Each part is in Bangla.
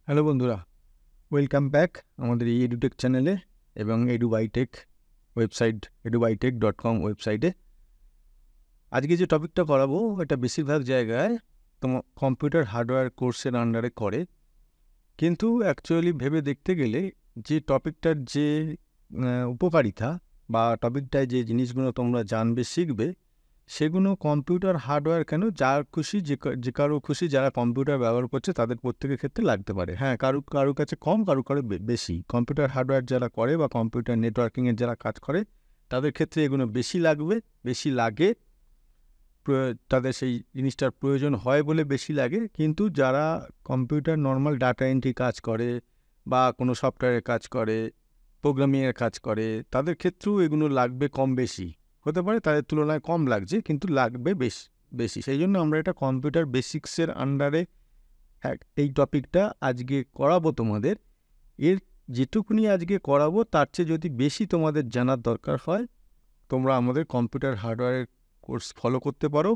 হ্যালো বন্ধুরা, ওয়েলকাম ব্যাক আমাদের এই এডুটেক চ্যানেলে এবং এডুবাইটেক ওয়েবসাইট edubitech.com ওয়েবসাইটে। আজকে যে টপিকটা করাবো এটা বেশিরভাগ জায়গায় তোমার কম্পিউটার হার্ডওয়্যার কোর্সের আন্ডারে করে, কিন্তু অ্যাকচুয়ালি ভেবে দেখতে গেলে যে টপিকটার যে উপকারিতা বা টপিকটায় যে জিনিসগুলো তোমরা জানবে শিখবে সেগুলো কম্পিউটার হার্ডওয়্যার কেন যার খুশি যে কারো খুশি যারা কম্পিউটার ব্যবহার করছে তাদের প্রত্যেকের ক্ষেত্রে লাগতে পারে। হ্যাঁ, কারো কাছে কম, কারো বেশি। কম্পিউটার হার্ডওয়্যার যারা করে বা কম্পিউটার নেটওয়ার্কিংয়ের যারা কাজ করে তাদের ক্ষেত্রে এগুলো বেশি লাগে, তাদের সেই জিনিসটার প্রয়োজন হয় বলে বেশি লাগে। কিন্তু যারা কম্পিউটার নর্মাল ডাটা এন্ট্রি কাজ করে বা কোনো সফটওয়্যারের কাজ করে, প্রোগ্রামিংয়ের কাজ করে, তাদের ক্ষেত্রেও এগুলো লাগবে কম বেশি। হতে পারে তাদের তুলনায় কম লাগছে, কিন্তু লাগবে বেশি। সেই জন্য আমরা এটা কম্পিউটার বেসিক্সের আন্ডারে এই টপিকটা আজকে করাবো তোমাদের। এর যেটুকুনি আজকে করাবো তার চেয়ে যদি বেশি তোমাদের জানার দরকার হয়, তোমরা আমাদের কম্পিউটার হার্ডওয়্যারের কোর্স ফলো করতে পারো,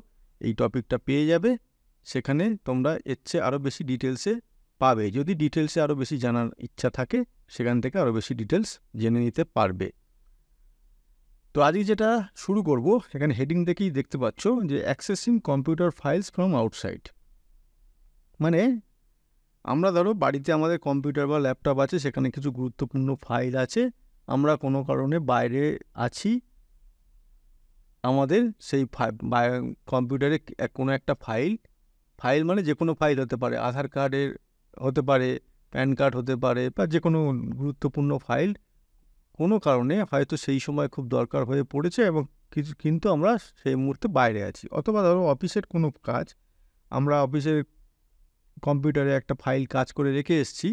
এই টপিকটা পেয়ে যাবে। সেখানে তোমরা এর চেয়ে আরও বেশি ডিটেলসে পাবে। যদি ডিটেলসে আরও বেশি জানার ইচ্ছা থাকে সেখান থেকে আরও বেশি ডিটেলস জেনে নিতে পারবে। তো আজকে যেটা শুরু করব, এখানে হেডিং দেখেই দেখতে পাচ্ছ যে accessing computer files from outside. মানে আমরা ধরো বাড়িতে আমাদের কম্পিউটার বা ল্যাপটপ আছে, সেখানে কিছু গুরুত্বপূর্ণ ফাইল আছে, আমরা কোনো কারণে বাইরে আছি, আমাদের সেই কম্পিউটারে কোনো একটা ফাইল মানে যে কোনো ফাইল হতে পারে, আধার কার্ডের হতে পারে, প্যান কার্ড হতে পারে, বা যে কোনো গুরুত্বপূর্ণ ফাইল কোনো কারণে হয়তো সেই সময় খুব দরকার হয়ে পড়েছে এবং কিন্তু আমরা সেই মুহূর্তে বাইরে আছি। অথবা ধরো অফিসের কোনো কাজ, আমরা অফিসের কম্পিউটারে একটা ফাইল কাজ করে রেখে এসেছি,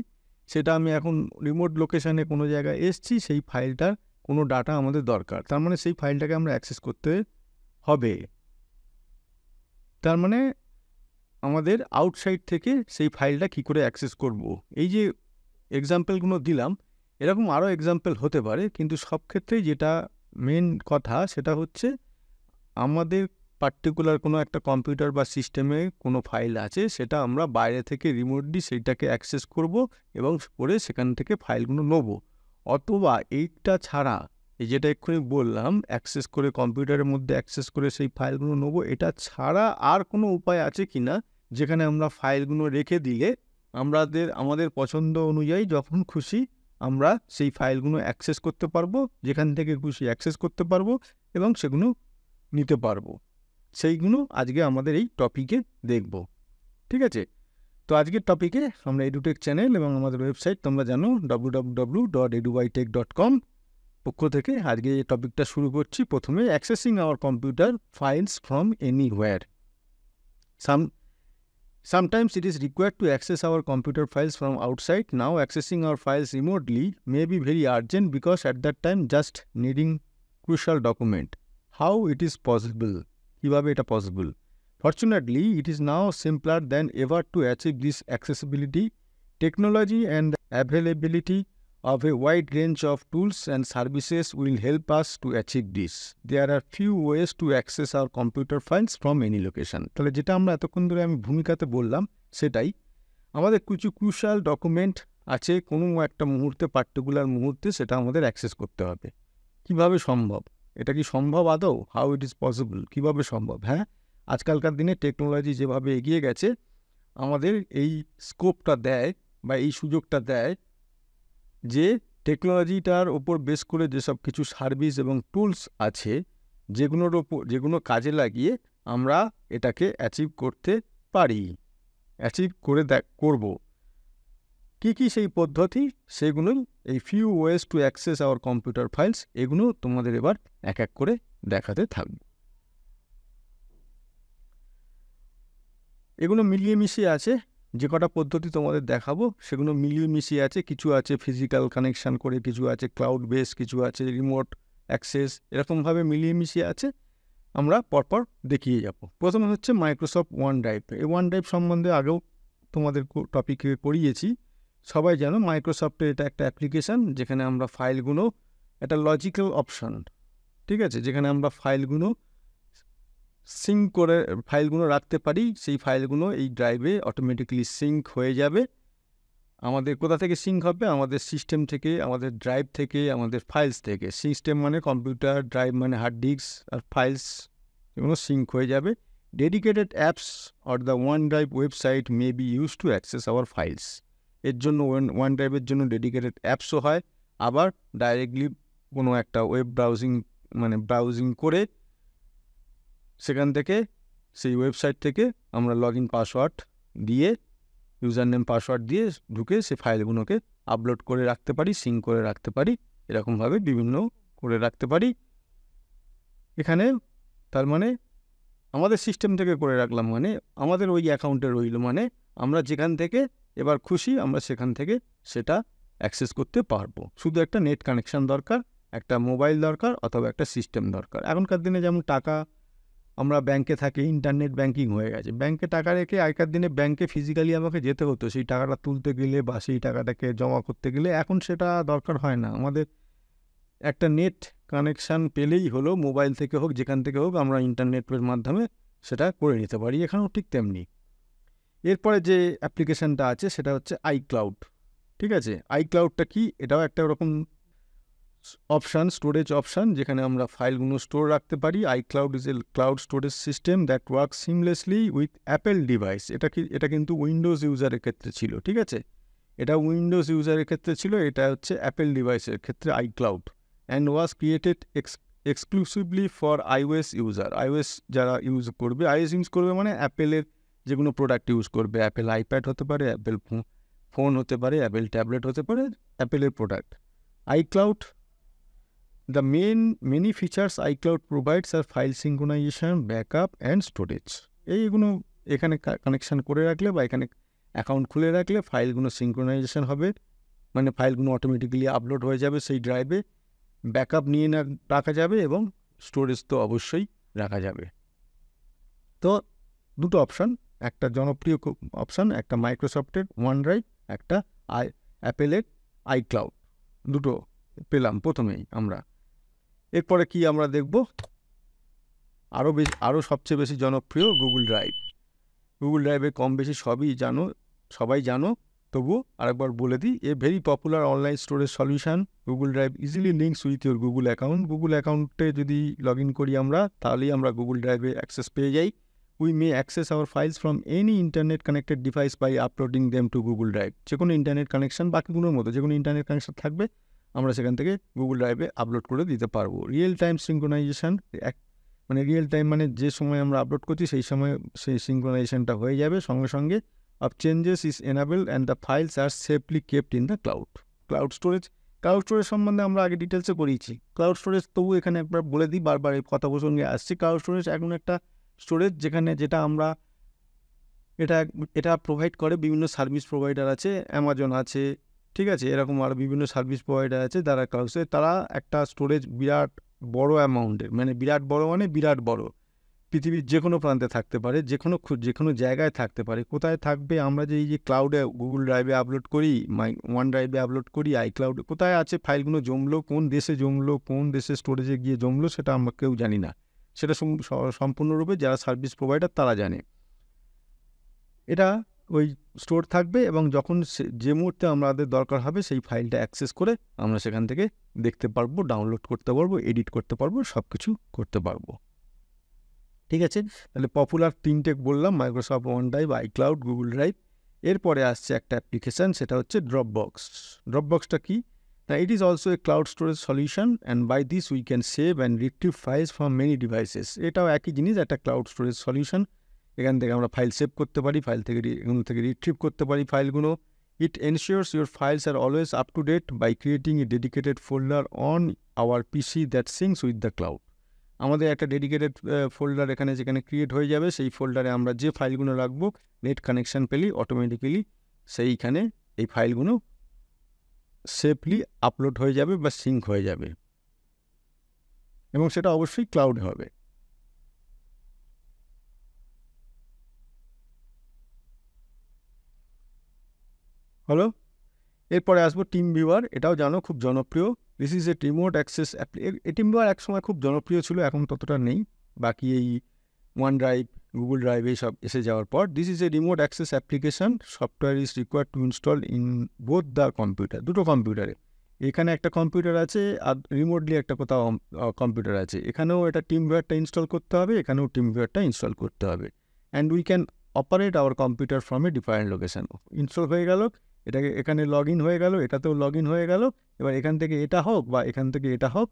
সেটা আমি এখন রিমোট লোকেশানে কোনো জায়গায় এসেছি, সেই ফাইলটার কোনো ডাটা আমাদের দরকার, তার মানে সেই ফাইলটাকে আমরা অ্যাক্সেস করতে হবে। তার মানে আমাদের আউটসাইড থেকে সেই ফাইলটা কি করে অ্যাক্সেস করব। এই যে এক্সাম্পলগুলো দিলাম, এরকম আরও এক্সাম্পল হতে পারে, কিন্তু সব ক্ষেত্রেই যেটা মেন কথা সেটা হচ্ছে আমাদের পার্টিকুলার কোনো একটা কম্পিউটার বা সিস্টেমে কোনো ফাইল আছে, সেটা আমরা বাইরে থেকে রিমোটলি সেইটাকে অ্যাক্সেস করব এবং করে সেখান থেকে ফাইলগুলো নেব। অথবা এইটা ছাড়া, এই যেটা এক্ষুনি বললাম অ্যাক্সেস করে কম্পিউটারের মধ্যে অ্যাক্সেস করে সেই ফাইলগুলো নেব, এটা ছাড়া আর কোনো উপায় আছে কি না যেখানে আমরা ফাইলগুলো রেখে দিলে আমাদের পছন্দ অনুযায়ী যখন খুশি আমরা সেই ফাইলগুলো অ্যাক্সেস করতে পারবো, যেখান থেকে খুশি অ্যাক্সেস করতে পারবো এবং সেগুলো নিতে পারবো। সেইগুলো আজকে আমাদের এই টপিকে দেখব। ঠিক আছে, তো আজকের টপিকে আমরা এডুটেক চ্যানেল এবং আমাদের ওয়েবসাইট তোমরা জানো www.edubitech.com পক্ষ থেকে আজকে এই টপিকটা শুরু করছি। প্রথমে accessing our computer files from anywhere. Sometimes it is required to access our computer files from outside. Now accessing our files remotely may be very urgent because at that time just needing crucial document. How it is possible? কিভাবে এটা possible? Fortunately, it is now simpler than ever to achieve this accessibility. Technology and availability of a wide range of tools and services will help us to achieve this. There are few ways to access our computer files from any location. তাহলে যেটা আমরা এতক্ষণ ধরে আমি ভূমিকাতে বললাম সেটাই, আমাদের কিছু ক্রুশাল ডকুমেন্ট আছে, কোনো একটা মুহূর্তে, পার্টিকুলার মুহূর্তে সেটা আমাদের অ্যাক্সেস করতে হবে। কিভাবে সম্ভব? এটা কি সম্ভব আদৌ? How it is possible? কীভাবে সম্ভব? হ্যাঁ, আজকালকার দিনে টেকনোলজি যেভাবে এগিয়ে গেছে, আমাদের এই স্কোপটা দেয় বা এই সুযোগটা দেয় যে টেকনোলজিটার ওপর বেস করে যেসব কিছু সার্ভিস এবং টুলস আছে, যেগুলো কাজে লাগিয়ে আমরা এটাকে অ্যাচিভ করতে পারি, করব। কি সেই পদ্ধতি, সেগুলো এই few ways to access our computer files, এগুলো তোমাদের এবার এক এক করে দেখাতে থাকবে। এগুলো মিলিয়ে মিশিয়ে আছে, যে কটা পদ্ধতি তোমাদের দেখাবো সেগুলো মিলিয়ে মিশিয়ে আছে। কিছু আছে ফিজিক্যাল কানেকশান করে, কিছু আছে ক্লাউড বেস, কিছু আছে রিমোট অ্যাক্সেস, এরকমভাবে মিলিয়ে মিশিয়ে আছে, আমরা পরপর দেখিয়ে যাব। প্রথমে হচ্ছে মাইক্রোসফট ওয়ান ড্রাইভ। এই ওয়ান ড্রাইভ সম্বন্ধে আগেও তোমাদের টপিকে পড়িয়েছি, সবাই জানো মাইক্রোসফটের এটা একটা অ্যাপ্লিকেশান যেখানে আমরা ফাইলগুলো, একটা লজিক্যাল অপশান, ঠিক আছে, যেখানে আমরা ফাইলগুলো সিঙ্ক করে ফাইলগুলো রাখতে পারি। সেই ফাইলগুলো এই ড্রাইভে অটোমেটিক্যালি সিঙ্ক হয়ে যাবে আমাদের কোথা থেকে সিঙ্ক হবে? আমাদের সিস্টেম থেকে, আমাদের ড্রাইভ থেকে, আমাদের ফাইলস থেকে। সিস্টেম মানে কম্পিউটার, ড্রাইভ মানে হার্ড ডিস্ক, আর ফাইলস এগুলো সিঙ্ক হয়ে যাবে। Dedicated apps or the OneDrive website may be use to access our files. এর জন্য ওয়ান ড্রাইভের জন্য ডেডিকেটেড অ্যাপসও হয়, আবার ডাইরেক্টলি কোনো একটা ওয়েব ব্রাউজিং করে সেখান থেকে, সেই ওয়েবসাইট থেকে আমরা লগ ইন পাসওয়ার্ড দিয়ে, ইউজার নেম পাসওয়ার্ড দিয়ে ঢুকে সে ফাইলগুলোকে আপলোড করে রাখতে পারি, সিঙ্ক করে রাখতে পারি, এরকমভাবে বিভিন্ন করে রাখতে পারি। এখানে তার মানে আমাদের সিস্টেম থেকে করে রাখলাম, মানে আমাদের ওই অ্যাকাউন্টে রইল, মানে আমরা যেখান থেকে এবার খুশি আমরা সেখান থেকে সেটা অ্যাক্সেস করতে পারবো। শুধু একটা নেট কানেকশান দরকার, একটা মোবাইল দরকার, অথবা একটা সিস্টেম দরকার। এখনকার দিনে যেমন টাকা আমরা ব্যাংকে থাকি, ইন্টারনেট ব্যাংকিং হয়ে গেছে। ব্যাংকে টাকা রেখে আগেকার দিনে ব্যাংকে ফিজিক্যালি আমাকে যেতে হতো সেই টাকাটা তুলতে গেলে বা সেই টাকাটাকে জমা করতে গেলে। এখন সেটা দরকার হয় না, আমাদের একটা নেট কানেকশান পেলেই হলো, মোবাইল থেকে হোক যেখান থেকে হোক আমরা ইন্টারনেটের মাধ্যমে সেটা করে নিতে পারি। এখানেও ঠিক তেমনি। এরপরে যে অ্যাপ্লিকেশানটা আছে সেটা হচ্ছে আইক্লাউড। ঠিক আছে, আইক্লাউডটা কি? এটাও একটা রকম অপশান, স্টোরেজ অপশান, যেখানে আমরা ফাইলগুলো স্টোর রাখতে পারি। ICloud is a cloud storage system that work seamlessly with Apple device. এটা কিন্তু উইন্ডোজ ইউজারের ক্ষেত্রে ছিল। ঠিক আছে, এটা উইন্ডোজ ইউজারের ক্ষেত্রে ছিল, এটা হচ্ছে অ্যাপেল ডিভাইসের ক্ষেত্রে iCloud. And was created exclusively for iOS user. IOS যারা ইউজ করবে মানে অ্যাপেলের যেগুলো প্রোডাক্ট ইউজ করবে, অ্যাপেল আইপ্যাড হতে পারে, অ্যাপেল ফোন হতে পারে, অ্যাপেল ট্যাবলেট হতে পারে, অ্যাপেলের product. iCloud, the many features iCloud provides are file synchronization, backup and storage. এইগুলো এখানে কানেকশান করে রাখলে বা এখানে অ্যাকাউন্ট খুলে রাখলে ফাইলগুলো সিঙ্ক্রোনাইজেশন হবে, মানে ফাইলগুলো অটোমেটিক্যালি আপলোড হয়ে যাবে সেই ড্রাইভে, ব্যাকআপ নিয়ে রাখা যাবে এবং স্টোরেজ তো অবশ্যই রাখা যাবে। তো দুটো অপশান, একটা জনপ্রিয় অপশান, একটা মাইক্রোসফটের ওয়ান ড্রাইভ, একটা অ্যাপেলের আইক্লাউড, দুটো পেলাম প্রথমেই আমরা। এরপরে কি আমরা দেখব? আরও সবচেয়ে বেশি জনপ্রিয় গুগল ড্রাইভ। গুগল ড্রাইভে কম বেশি সবাই জানো, তবুও আরেকবার বলে দিই। A very popular online storage solution. Google drive easily links with your Google account. Google অ্যাকাউন্টে যদি লগ ইন করি আমরা, তাহলেই আমরা গুগল ড্রাইভে অ্যাক্সেস পেয়ে যাই। We may access our files from any internet connected device by uploading them to Google Drive. যে কোনো ইন্টারনেট কানেকশান, বাকিগুলোর মতো যে কোনো ইন্টারনেট কানেকশান থাকবে, আমরা সেখান থেকে গুগল ড্রাইভে আপলোড করে দিতে পারবো। রিয়েল টাইম সিঙ্ক্রোনাইজেশন, মানে রিয়েল টাইম মানে যে সময় আমরা আপলোড করছি সেই সময় সেই সিঙ্ক্রোনাইজেশনটা হয়ে যাবে সঙ্গে সঙ্গে। Of changes is enable and the files are safely kept in the cloud. Cloud storage সম্বন্ধে আমরা আগে ডিটেলসে করিয়েছি। ক্লাউড স্টোরেজ তবু এখানে একবার বলে দিই, বারবার এই কথা প্রসঙ্গে আসছি। ক্লাউড স্টোরেজ এখন একটা স্টোরেজ যেটা আমরা এটা প্রোভাইড করে বিভিন্ন সার্ভিস প্রোভাইডার আছে, অ্যামাজন আছে, ঠিক আছে, এরকম আরও বিভিন্ন সার্ভিস প্রোভাইডার আছে যারা ক্লাউডে, তারা একটা স্টোরেজ বিরাট বড় অ্যামাউন্টের, মানে বিরাট বড়, পৃথিবীর যে কোনো প্রান্তে থাকতে পারে, যে কোনো জায়গায় থাকতে পারে। কোথায় থাকবে? আমরা যে এই যে ক্লাউডে গুগল ড্রাইভে আপলোড করি, ওয়ান ড্রাইভে আপলোড করি, আইক্লাউডে কোথায় আছে ফাইলগুলো জমলো, কোন দেশে জমলো, কোন দেশে স্টোরেজে গিয়ে জমলো, সেটা আমরা কেউ জানি না। সেটা সম্পূর্ণরূপে যারা সার্ভিস প্রোভাইডার তারা জানে। এটা ওই স্টোর থাকবে এবং যখন যে মুহূর্তে আমাদের দরকার হবে সেই ফাইলটা অ্যাক্সেস করে আমরা সেখান থেকে দেখতে পারবো, ডাউনলোড করতে পারবো, এডিট করতে পারবো, সব কিছু করতে পারবো। ঠিক আছে, তাহলে পপুলার তিনটে বললাম, Microsoft one drive, iCloud, Google drive. এরপরে আসছে একটা অ্যাপ্লিকেশান, সেটা হচ্ছে ড্রপবক্স। ড্রপবক্সটা কি? না, it is also a cloud storage solution and by this we can save and retrieve files from many devices. এটাও একই জিনিস, একটা ক্লাউড স্টোরেজ সলিউশন। এখান থেকে আমরা ফাইল সেভ করতে পারি, এগুলো থেকে রিট্রিভ করতে পারি ফাইলগুলো। It ensures your files are always up to date by creating a dedicated folder on our PC that syncs with the cloud. আমাদের একটা ডেডিকেটেড ফোল্ডার যেখানে ক্রিয়েট হয়ে যাবে, সেই ফোল্ডারে আমরা যে ফাইলগুলো রাখবো, নেট কানেকশান পেলেই অটোমেটিক্যালি সেইখানে এই ফাইলগুলো সেফলি আপলোড হয়ে যাবে বা সিঙ্ক হয়ে যাবে, এবং সেটা অবশ্যই ক্লাউডে হবে। হলো, এরপরে আসবো টিম ভিউয়ার। এটাও জানো খুব জনপ্রিয়। This is a remote access team viewer একসময় খুব জনপ্রিয় ছিল, এখন ততটা নেই। বাকি এই ওয়ান ড্রাইভ, গুগল ড্রাইভ এইসব এসে যাওয়ার পর this is a remote access application, software is required to install in both the computer, দুটো কম্পিউটারে। এখানে একটা কম্পিউটার আছে আর রিমোটলি একটা কোথাও কম্পিউটার আছে, এখানেও এটা টিমভিউয়ারটা ইনস্টল করতে হবে, এখানেও টিমভিউয়ারটা ইনস্টল করতে হবে। And we can operate our computer from a different location. Install হয়ে গেল, এটাকে এখানে লগ ইন হয়ে গেল, এটাতেও লগ ইন হয়ে গেল, এবার এখান থেকে এটা হোক বা এখান থেকে এটা হোক,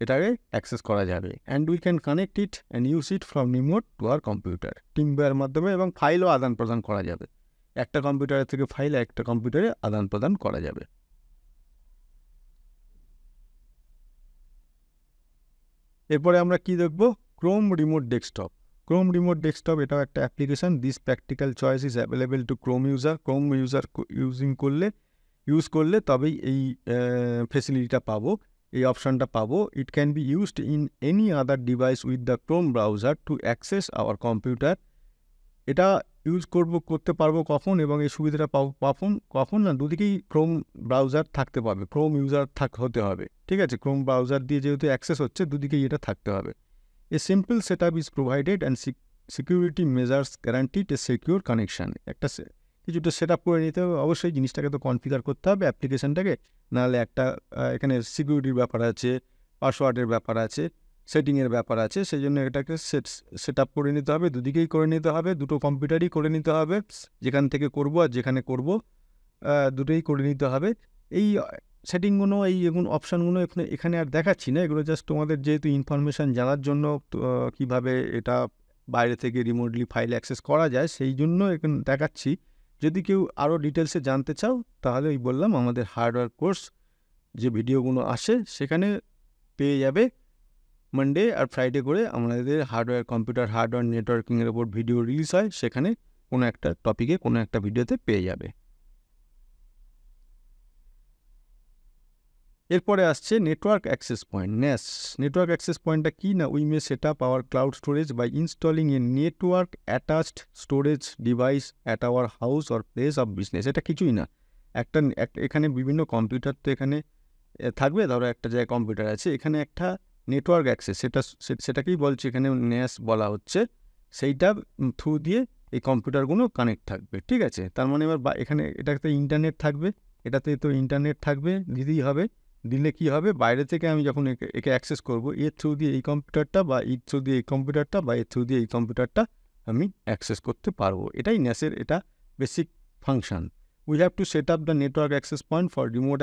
এটাকে অ্যাক্সেস করা যাবে। And we can connect it and use it from remote to our computer, TeamViewer মাধ্যমে, এবং ফাইলও আদান প্রদান করা যাবে। একটা কম্পিউটারের থেকে ফাইল একটা কম্পিউটারে আদান প্রদান করা যাবে। এরপরে আমরা কি দেখব? Chrome remote desktop. Chrome remote desktop এটাও একটা application. This practical choice is available to Chrome user. Chrome user use করলে তবেই এই ফেসিলিটিটা পাবো, এই অপশানটা পাবো। It can be used in any other device with the Chrome browser to access our computer. এটা করতে পারবো কখন এবং এই সুবিধাটা পাবো কখন না, দুদিকেই ক্রোম ব্রাউজার থাকতে পারবে, ক্রোম ইউজার হতে হবে, ঠিক আছে? ক্রোম ব্রাউজার দিয়ে যেহেতু অ্যাক্সেস হচ্ছে, দুদিকেই এটা থাকতে হবে। A simple set up is provided and security measures guaranteed A secure connection. কিছুটা সেট আপ করে নিতে হবে, অবশ্যই জিনিসটাকে তো কনফিগার করতে হবে অ্যাপ্লিকেশানটাকে, নাহলে একটা এখানে সিকিউরিটির ব্যাপার আছে, পাসওয়ার্ডের ব্যাপার আছে, সেটিংয়ের ব্যাপার আছে, সেই জন্য এটাকে সেট আপ করে নিতে হবে, দুদিকেই করে নিতে হবে, দুটো কম্পিউটারই করে নিতে হবে, যেখান থেকে করব আর যেখানে করব দুটোই করে নিতে হবে। এই সেটিংগুলো, এগুলো অপশানগুলো এখানে আর দেখাচ্ছি না, এগুলো জাস্ট তোমাদের যেহেতু ইনফরমেশান জানার জন্য, কীভাবে এটা বাইরে থেকে রিমোটলি ফাইল অ্যাক্সেস করা যায় সেই জন্য এখানে দেখাচ্ছি। যদি কেউ আরও ডিটেলসে জানতে চাও তাহলে ওই বললাম আমাদের হার্ডওয়্যার কোর্স যে ভিডিওগুলো আসে সেখানে পেয়ে যাবে। মানডে আর ফ্রাইডে করে আমাদের কম্পিউটার হার্ডওয়্যার নেটওয়ার্কিংয়ের ওপর ভিডিও রিলিজ হয়, সেখানে কোনো একটা টপিকে কোনো একটা ভিডিওতে পেয়ে যাবে। এরপরে আসছে network access point, NAS। Network access পয়েন্টটা কি না, we may set up our cloud storage by installing a network attached storage device at our house or place of business. এটা কিছুই না, এখানে বিভিন্ন কম্পিউটার তো এখানে থাকবে, ধরো একটা জায়গায় কম্পিউটার আছে, এখানে একটা নেটওয়ার্ক অ্যাক্সেস, সেটাকেই বলছে এখানে NAS বলা হচ্ছে, সেইটা থ্রু দিয়ে এই কম্পিউটারগুলো কানেক্ট থাকবে, ঠিক আছে? তার মানে এবার এখানে এটাতে ইন্টারনেট থাকবে, এটাতে তো ইন্টারনেট থাকবে, দিতেই হবে। দিলে কি হবে, বাইরে থেকে আমি যখন একে অ্যাক্সেস করব, এর থ্রু দিয়ে এই কম্পিউটারটা বা এর থ্রু দিয়ে এই কম্পিউটারটা বা এর থ্রু দিয়ে এই কম্পিউটারটা আমি অ্যাক্সেস করতে পারবো। এটাই NAS-এর এটা basic function. We have to set up the network access point for remote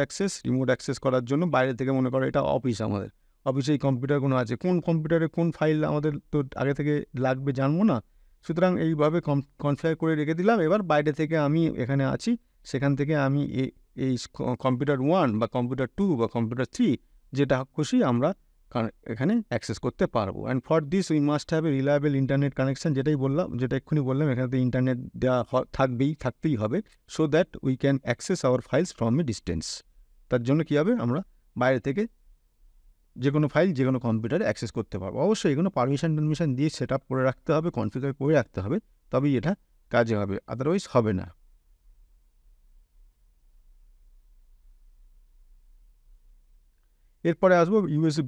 access করার জন্য বাইরে থেকে, মনে করো এটা অফিস, আমাদের অফিসে এই কম্পিউটারগুলো আছে, কোন কম্পিউটারে কোন ফাইল আমাদের তো আগে থেকে লাগবে জানবো না, সুতরাং এইভাবে কনফিগার করে রেখে দিলাম। এবার বাইরে থেকে আমি এখানে আছি, সেখান থেকে আমি এই কম্পিউটার 1 বা কম্পিউটার 2 বা কম্পিউটার 3 যেটা খুশি আমরা এখানে অ্যাক্সেস করতে পারবো। And for this we must have a reliable internet connection, যেটা এক্ষুনি বললাম, এখানে ইন্টারনেট দেওয়া থাকতেই হবে, so that we can access our files from a distance. তার জন্য কী হবে, আমরা বাইরে থেকে যে কোনো ফাইল যে কোনো কম্পিউটারে অ্যাক্সেস করতে পারবো। অবশ্যই এগুলো পারমিশন দিয়ে সেট আপ করে রাখতে হবে, কনফিগার করে রাখতে হবে, তবেই এটা কাজে হবে, আদারওয়াইজ হবে না। এরপরে আসবো ইউএসএ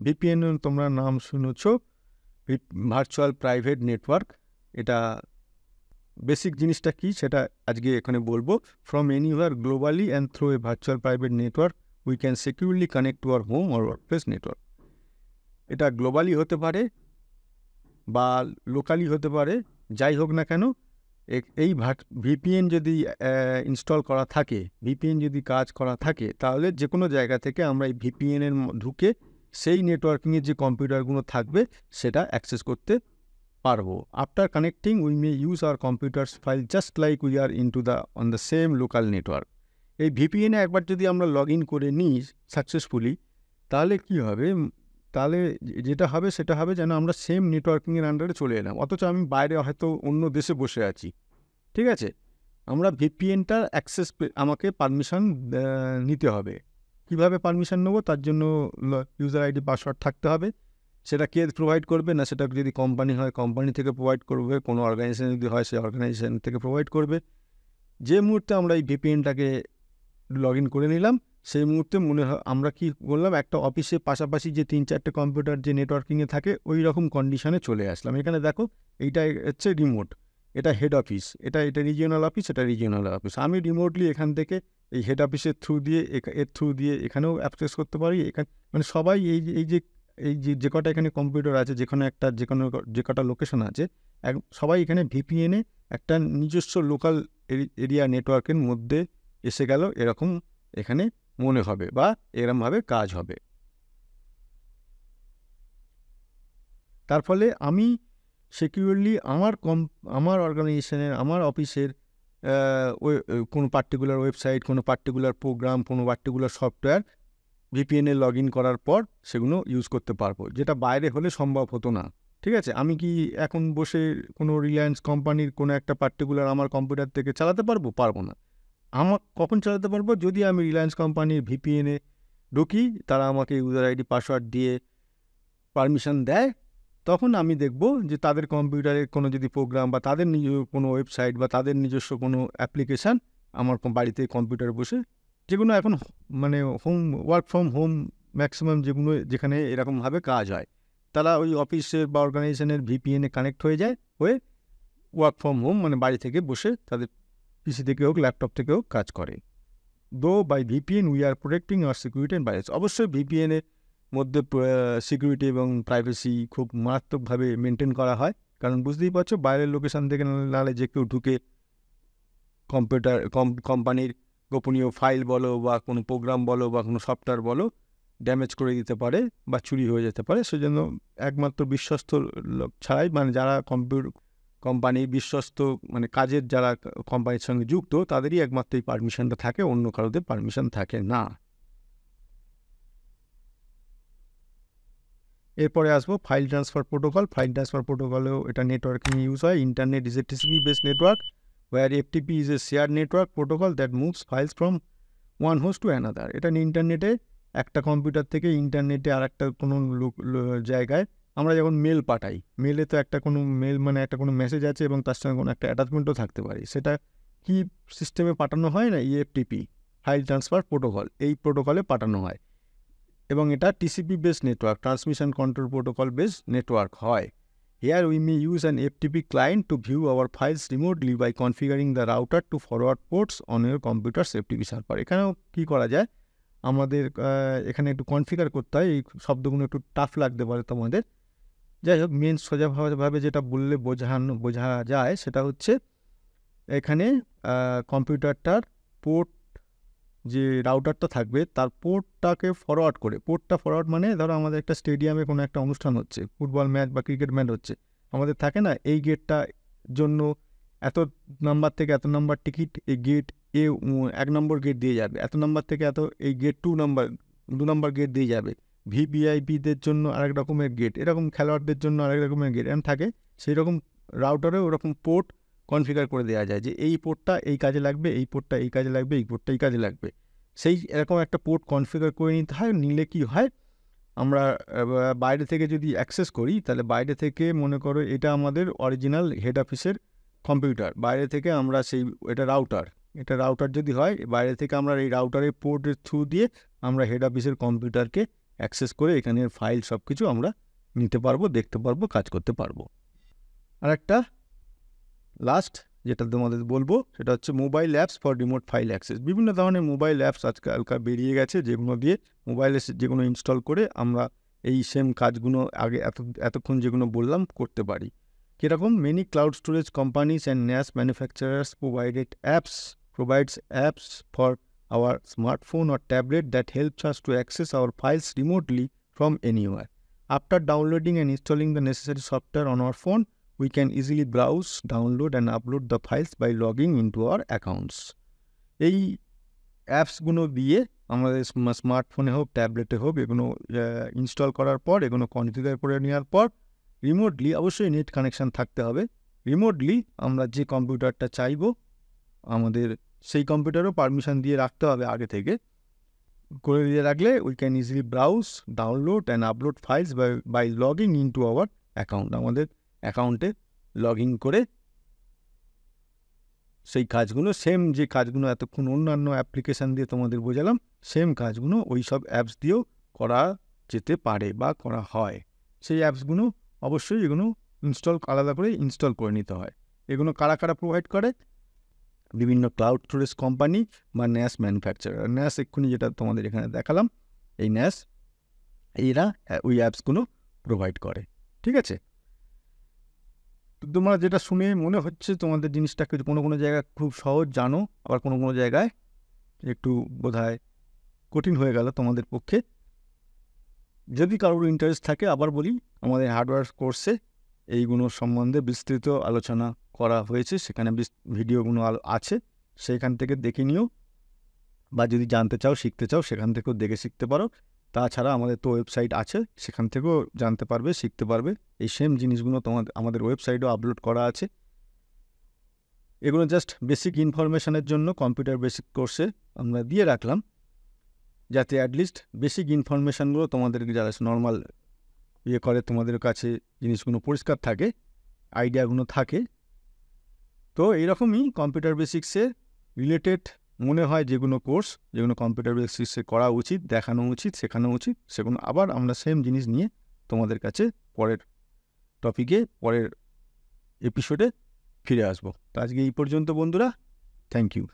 ভিপিএন তোমরা নাম শুনেছ, ভার্চুয়াল প্রাইভেট নেটওয়ার্ক। এটা বেসিক জিনিসটা কি সেটা আজকে এখানে বলবো। From anywhere globally and through a virtual private network we can securely connect to our home or workplace network. এটা গ্লোবালি হতে পারে বা লোকালি হতে পারে, যাই হোক না কেন, এই ভিপিএন যদি ইনস্টল করা থাকে, ভিপিএন যদি কাজ করা থাকে, তাহলে যে কোনো জায়গা থেকে আমরা এই ভিপিএনের ঢুকে সেই নেটওয়ার্কিংয়ের যে কম্পিউটারগুলো থাকবে সেটা অ্যাক্সেস করতে পারবো। After connecting we may use hour computers file just like we are on the same local network. এই ভিপিএনে একবার যদি আমরা লগ ইন করে নিই সাকসেসফুলি, তাহলে কি হবে, তাহলে যেটা হবে সেটা হবে যেন আমরা সেম নেটওয়ার্কিংয়ের আন্ডারে চলে এলাম, অথচ আমি বাইরে হয়তো অন্য দেশে বসে আছি, ঠিক আছে? আমরা ভিপিএনটার অ্যাক্সেস আমাকে পারমিশন নিতে হবে। কিভাবে পারমিশন নেবো, তার জন্য ইউজার আইডি পাসওয়ার্ড থাকতে হবে। সেটা কে প্রোভাইড করবে না, সেটা যদি কোম্পানি হয় কোম্পানি থেকে প্রোভাইড করবে, কোনো অর্গানাইজেশন যদি হয় সেই অর্গানাইজেশন থেকে প্রোভাইড করবে। যে মুহূর্তে আমরা এই ভিপিএনটাকে লগ ইন করে নিলাম, সেই মুহূর্তে মনে হয় আমরা কি বললাম, একটা অফিসে পাশাপাশি যে 3-4টে কম্পিউটার যে নেটওয়ার্কিংয়ে থাকে ওই রকম কন্ডিশনে চলে আসলাম। এখানে দেখো এইটা হচ্ছে রিমোট, এটা হেড অফিস, এটা রিজিওনাল অফিস, এটা রিজিওনাল অফিস। আমি রিমোটলি এখান থেকে এই হেড অফিসের থ্রু দিয়ে এর থ্রু দিয়ে এখানেও অ্যাক্সেস করতে পারি। এখানে মানে সবাই যে কটা এখানে কম্পিউটার আছে, যে কটা লোকেশন আছে, সবাই এখানে ভিপিএনে একটা নিজস্ব লোকাল এরিয়া নেটওয়ার্কের মধ্যে এসে গেল, এরকম এখানে মনে হবে বা এরকমভাবে কাজ হবে। তার ফলে আমি সিকিউরলি আমার অর্গানাইজেশনের, আমার অফিসের কোনো পার্টিকুলার ওয়েবসাইট, কোনো পার্টিকুলার প্রোগ্রাম, কোনো পার্টিকুলার সফটওয়্যার ভিপিএনে লগ ইন করার পর সেগুলো ইউজ করতে পারবো, যেটা বাইরে হলে সম্ভব হতো না। ঠিক আছে, আমি কি এখন বসে কোনো রিলায়েন্স কোম্পানির কোনো একটা পার্টিকুলার আমার কম্পিউটার থেকে চালাতে পারবো না। আমার কখন চালাতে পারবো? যদি আমি রিলায়েন্স কোম্পানির ভিপিএনে ঢুকি, তারা আমাকে ইউজার আইডি পাসওয়ার্ড দিয়ে পারমিশন দেয়, তখন আমি দেখব যে তাদের কম্পিউটারে কোনো যদি প্রোগ্রাম বা তাদের কোনো ওয়েবসাইট বা তাদের নিজস্ব কোনো অ্যাপ্লিকেশান আমার বাড়িতে কম্পিউটারে বসে, যেগুলো এখন মানে ওয়ার্ক ফ্রম হোম ম্যাক্সিমাম যেখানে এরকমভাবে কাজ হয়, তারা ওই অফিসের বা অর্গানাইজেশনের ভিপিএনে কানেক্ট হয়ে যায়, হয়ে ওয়ার্ক ফ্রম হোম মানে বাড়ি থেকে বসে তাদের পিসি থেকে হোক, ল্যাপটপ থেকে হোক কাজ করে। Though by VPN we are protecting our security and privacy. অবশ্যই ভিপিএনের মধ্যে সিকিউরিটি এবং প্রাইভেসি খুব মারাত্মকভাবে মেনটেন করা হয়, কারণ বুঝতেই পারছো বাইরের লোকেশান থেকে নাহলে যে কেউ ঢুকে কম্পিউটার কোম্পানির গোপনীয় ফাইল বলো বা কোনো প্রোগ্রাম বলো বা কোনো সফটওয়্যার বলো ড্যামেজ করে দিতে পারে বা চুরি হয়ে যেতে পারে। সেজন্য একমাত্র বিশ্বস্ত লোক ছাড়াই, মানে যারা কোম্পানির বিশ্বস্ত মানে কাজের যারা কোম্পানির সঙ্গে যুক্ত, তাদেরই একমাত্র এই পারমিশনটা থাকে, অন্য কারোদের পারমিশন থাকে না। এরপরে আসবো file transfer protocol. File transfer প্রোটোকলেও এটা নেটওয়ার্কিং ইউজ হয়। Internet is a TCP based network where FTP is a shared network protocol that moves files from one host to another. এটা ইন্টারনেটে একটা কম্পিউটার থেকে ইন্টারনেটে আর একটা কোনো জায়গায় আমরা যখন মেল পাঠাই, মেলে তো একটা কোনো মেল মানে একটা কোনো মেসেজ আছে এবং তার সঙ্গে কোনো একটা অ্যাটাচমেন্টও থাকতে পারে, সেটা কি সিস্টেমে পাঠানো হয় না, ইএফটিপি ফাইল ট্রান্সফার প্রোটোকল, এই প্রোটোকলে পাঠানো হয় এবং এটা TCP based network, transmission control protocol based network হয়। Here we may use an FTP client to view our files remotely by configuring the router to forward ports on your computer's FTP server. এখানেও কী করা যায়, আমাদের এখানে একটু কনফিগার করতে হয়, এই শব্দগুলো একটু টাফ লাগতে পারে তোমাদের। যাই হোক, মেন সোজাভাবে যেটা বললে বোঝা যায় সেটা হচ্ছে, এখানে কম্পিউটারটার পোর্ট, যে রাউটারটা থাকবে তার পোর্টটাকে ফরওয়ার্ড করে, পোর্টটা ফরওয়ার্ড মানে ধরো আমাদের একটা স্টেডিয়ামে কোনো একটা অনুষ্ঠান হচ্ছে, ফুটবল ম্যাচ বা ক্রিকেট ম্যাচ হচ্ছে, আমাদের থাকে না এই গেটটা জন্য এত নাম্বার থেকে এত নাম্বার টিকিট, এই গেট এ 1 নম্বর গেট দিয়ে যাবে, এত নাম্বার থেকে এত এই গেট 2 নম্বর গেট দিয়ে যাবে, ভিভিআইপিদের জন্য আরেক রকমের গেট, এরকম খেলোয়াড়দের জন্য আরেক রকমের গেট এরকম থাকে। সেই রকম রাউটারেও ওরকম পোর্ট কনফিগার করে দেওয়া যায় যে এই পোর্টটা এই কাজে লাগবে, এই পোর্টটা এই কাজে লাগবে, এই পোর্টটা এই কাজে লাগবে। সেই এরকম একটা পোর্ট কনফিগার করে নিতে হয়। নিলে কি হয়, আমরা বাইরে থেকে যদি অ্যাক্সেস করি, তাহলে বাইরে থেকে মনে করো এটা আমাদের অরিজিনাল হেড অফিসের কম্পিউটার, বাইরে থেকে আমরা এটা রাউটার যদি হয়, বাইরে থেকে আমরা এই রাউটারের পোর্টের থ্রু দিয়ে আমরা হেড অফিসের কম্পিউটারকে অ্যাক্সেস করে এখানের ফাইল সব কিছু আমরা নিতে পারবো, দেখতে পারবো, কাজ করতে পারবো। আর একটা লাস্ট যেটা তোমাদের বলবো সেটা হচ্ছে mobile apps for remote file access. বিভিন্ন ধরনের মোবাইল অ্যাপস আজকালকার বেরিয়ে গেছে, যেগুলো দিয়ে মোবাইলে যেগুলো ইনস্টল করে আমরা এই সেম কাজগুলো আগে এতক্ষণ যেগুলো বললাম করতে পারি। কীরকম? Many cloud storage companies and NAS manufacturers provides apps for our smartphone or tablet that helps us to access our files remotely from anywhere. After downloading and installing the necessary software on our phone, we can easily browse, download and upload the files by logging into our accounts. এই অ্যাপসগুলো দিয়ে আমাদের স্মার্টফোনে হোক, ট্যাবলেটে হোক, এগুলো ইনস্টল করার পর, এগুলো কনফিগার করে নেওয়ার পর রিমোটলি, অবশ্যই নেট কানেকশান থাকতে হবে, রিমোটলি আমরা যে কম্পিউটারটা চাইবো আমাদের সেই কম্পিউটারও পারমিশন দিয়ে রাখতে হবে, আগে থেকে করে দিয়ে রাখলে we can easily browse, download and upload files by logging into our account. আমাদের অ্যাকাউন্টে লগ ইন করে সেই কাজগুলো সেম যে কাজগুলো এতক্ষণ অন্যান্য অ্যাপ্লিকেশান দিয়ে তোমাদের বোঝালাম, সেম কাজগুলো ওই সব অ্যাপস দিয়েও করা যেতে পারে বা করা হয়। সেই অ্যাপসগুলো অবশ্যই এগুলো আলাদা করে ইনস্টল করে নিতে হয়। এগুলো কারা কারা প্রোভাইড করে? বিভিন্ন ক্লাউড স্টোরেজ কোম্পানি বা ন্যাস ম্যানুফ্যাকচারার। ন্যাস এক্ষুনি যেটা তোমাদের এখানে দেখালাম, এই ন্যাস এরা ওই অ্যাপসগুলো প্রোভাইড করে। ঠিক আছে? তো তোমরা যেটা শুনে মনে হচ্ছে তোমাদের জিনিসটাকে কোনো কোনো জায়গায় খুব সহজ জানো, আবার কোনো কোনো জায়গায় একটু বোধহয় কঠিন হয়ে গেল তোমাদের পক্ষে। যদি কারোর ইন্টারেস্ট থাকে, আবার বলি, আমাদের হার্ডওয়্যার কোর্সে এইগুলো সম্বন্ধে বিস্তৃত আলোচনা করা হয়েছে, সেখানে ভিডিওগুলো আছে, সেখান থেকে দেখে নিও, বা যদি জানতে চাও, শিখতে চাও, সেখান থেকেও দেখে শিখতে পারো। তাছাড়া আমাদের তো ওয়েবসাইট আছে, সেখান থেকেও জানতে পারবে, শিখতে পারবে। এই সেম জিনিসগুলো আমাদের ওয়েবসাইটেও আপলোড করা আছে। এগুলো জাস্ট বেসিক ইনফরমেশনের জন্য কম্পিউটার বেসিক কোর্সে আমরা দিয়ে রাখলাম, যাতে অ্যাটলিস্ট বেসিক ইনফরমেশানগুলো তোমাদের যারা নর্মাল করে তোমাদের কাছে জিনিসগুলো পরিষ্কার থাকে, আইডিয়াগুলো থাকে। তো এইরকমই কম্পিউটার বেসিক্সে রিলেটেড মনে হয় যেগুলো কোর্স, যেগুলো কম্পিউটার বেসিক্সে করা উচিত, দেখানো উচিত, শেখানো উচিত, সেগুলো আবার আমরা সেম জিনিস নিয়ে তোমাদের কাছে পরের টপিকে, পরের এপিসোডে ফিরে আসবো। তো আজকে এই পর্যন্ত বন্ধুরা, থ্যাংক ইউ।